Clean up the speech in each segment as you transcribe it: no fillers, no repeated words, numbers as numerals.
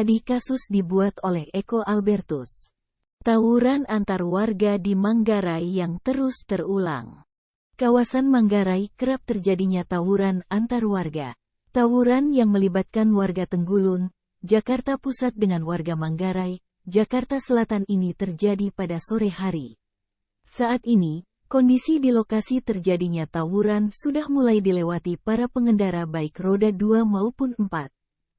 Tadi kasus dibuat oleh Eko Albertus. Tawuran antar warga di Manggarai yang terus terulang. Kawasan Manggarai kerap terjadinya tawuran antar warga. Tawuran yang melibatkan warga Tenggulun, Jakarta Pusat dengan warga Manggarai, Jakarta Selatan ini terjadi pada sore hari. Saat ini, kondisi di lokasi terjadinya tawuran sudah mulai dilewati para pengendara baik roda 2 maupun 4.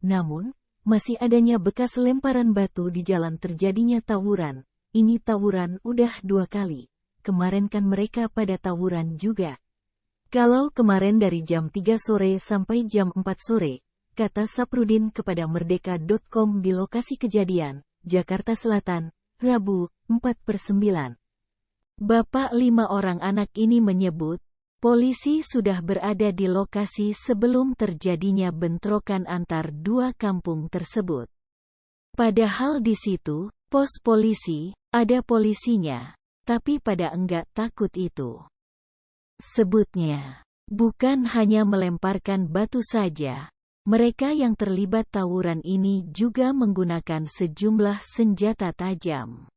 Namun, masih adanya bekas lemparan batu di jalan terjadinya tawuran. Ini tawuran udah 2 kali. Kemarin kan mereka pada tawuran juga. Kalau kemarin dari jam 3 sore sampai jam 4 sore, kata Saprudin kepada Merdeka.com di lokasi kejadian, Jakarta Selatan, Rabu, 4/9. Bapak 5 orang anak ini menyebut, polisi sudah berada di lokasi sebelum terjadinya bentrokan antar 2 kampung tersebut. Padahal di situ, pos polisi, ada polisinya, tapi pada enggak takut itu. Sebutnya, bukan hanya melemparkan batu saja, mereka yang terlibat tawuran ini juga menggunakan sejumlah senjata tajam.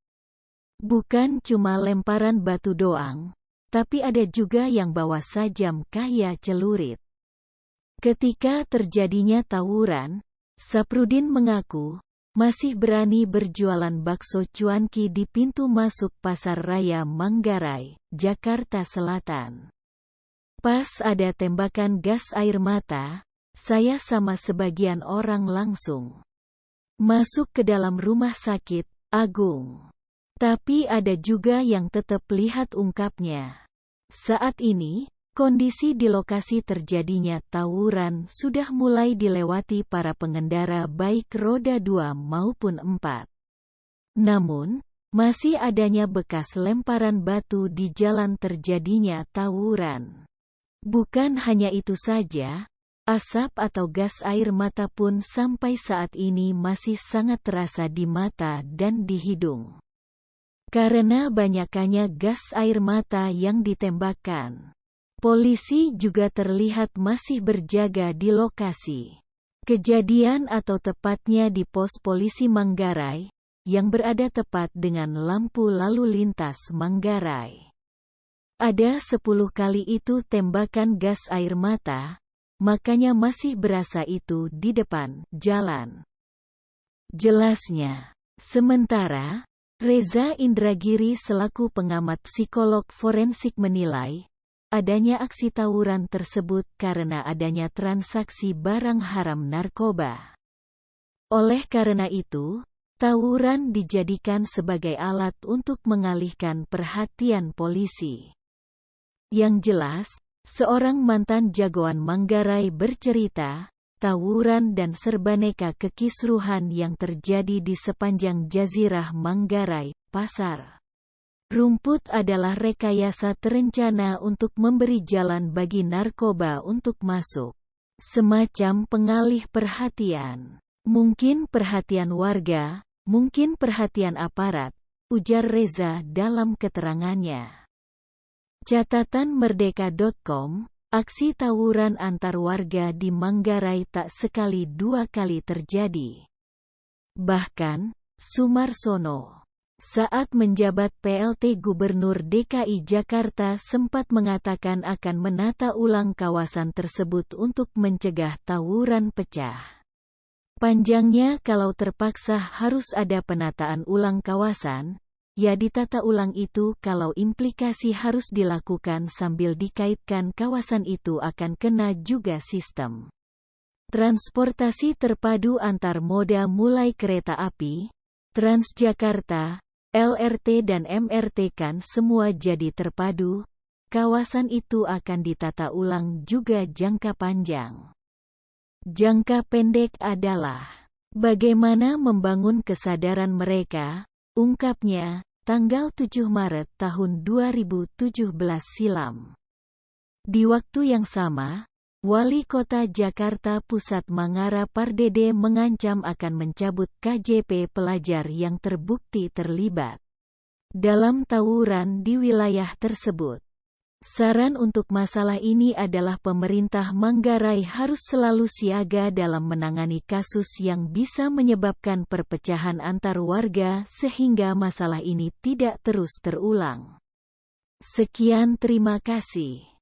Bukan cuma lemparan batu doang, tapi ada juga yang bawa sajam kayak celurit. Ketika terjadinya tawuran, Saprudin mengaku masih berani berjualan bakso cuanki di pintu masuk Pasar Raya Manggarai, Jakarta Selatan. Pas ada tembakan gas air mata, saya sama sebagian orang langsung masuk ke dalam rumah sakit Agung. Tapi ada juga yang tetap lihat, ungkapnya. Saat ini, kondisi di lokasi terjadinya tawuran sudah mulai dilewati para pengendara baik roda 2 maupun 4. Namun, masih adanya bekas lemparan batu di jalan terjadinya tawuran. Bukan hanya itu saja, asap atau gas air mata pun sampai saat ini masih sangat terasa di mata dan di hidung. Karena banyakannya gas air mata yang ditembakkan. Polisi juga terlihat masih berjaga di lokasi kejadian atau tepatnya di pos polisi Manggarai, yang berada tepat dengan lampu lalu lintas Manggarai. Ada 10 kali itu tembakan gas air mata, makanya masih berasa itu di depan jalan. Jelasnya. Sementara, Reza Indragiri selaku pengamat psikolog forensik menilai, adanya aksi tawuran tersebut karena adanya transaksi barang haram narkoba. Oleh karena itu, tawuran dijadikan sebagai alat untuk mengalihkan perhatian polisi. Yang jelas, seorang mantan jagoan Manggarai bercerita, tawuran dan serbaneka kekisruhan yang terjadi di sepanjang Jazirah Manggarai, Pasar Rumput adalah rekayasa terencana untuk memberi jalan bagi narkoba untuk masuk. Semacam pengalih perhatian. Mungkin perhatian warga, mungkin perhatian aparat, ujar Reza dalam keterangannya. Catatan Merdeka.com, aksi tawuran antar warga di Manggarai tak sekali 2 kali terjadi. Bahkan, Sumarsono, saat menjabat PLT Gubernur DKI Jakarta sempat mengatakan akan menata ulang kawasan tersebut untuk mencegah tawuran pecah. Panjangnya kalau terpaksa harus ada penataan ulang kawasan, ya ditata ulang itu kalau implikasi harus dilakukan sambil dikaitkan kawasan itu akan kena juga sistem transportasi terpadu antar moda mulai kereta api, Transjakarta, LRT dan MRT kan semua jadi terpadu, kawasan itu akan ditata ulang juga jangka panjang. Jangka pendek adalah bagaimana membangun kesadaran mereka, ungkapnya, tanggal 7 Maret tahun 2017 silam. Di waktu yang sama, Wali Kota Jakarta Pusat Mangara Pardede mengancam akan mencabut KJP pelajar yang terbukti terlibat dalam tawuran di wilayah tersebut. Saran untuk masalah ini adalah pemerintah Manggarai harus selalu siaga dalam menangani kasus yang bisa menyebabkan perpecahan antar warga sehingga masalah ini tidak terus terulang. Sekian, terima kasih.